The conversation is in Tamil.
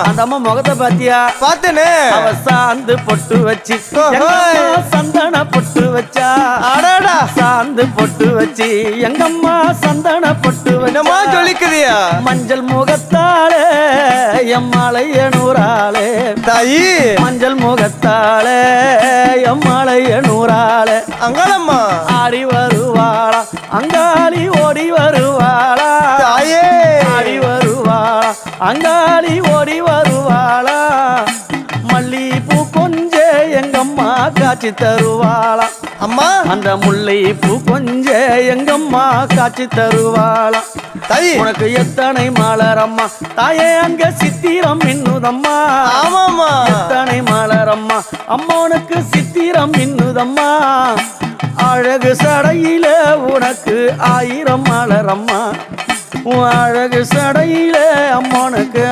அந்த அம்மா முகத்தை பாத்தியா? பார்த்தேனே. அவ சாந்து பொட்டு வச்சு சந்தன பொட்டு வச்சா. அடடா சாந்து பொட்டு வச்சு எங்கம்மா சந்தன பொட்டு என்னமா வச்சா. சொல்லிக்குதியா? மஞ்சள் முகத்தாளே எம்மாளைய நூறாளே தாயி. மஞ்சள் முகத்தாளே எம்மாளைய நூறாளே அங்காளம்மா ஆடி வருவாளா அங்காளி ஓடி வருவாளா. தாயே. ஆடி வருவாளா அங்காளி ஓடி வருவாளா. மல்லிப்பூ கொஞ்ச எங்கம்மா காட்சி தருவாளா. அம்மா அந்த முல்லைப்பூ கொஞ்ச எங்கம்மா காட்சி தருவாளா. தாயி. உனக்கு எத்தனை மலரம்மா தாயே அங்க சித்திரம் இன்னுதம்மா. ஆமாம்மா. எத்தனை மலரம்மா அம்மனுக்கு சித்திரம் இன்னுதம்மா. அழகு சடையில உனக்கு 1000 மலரம்மா. அழகு சடையில அம்மனுக்கு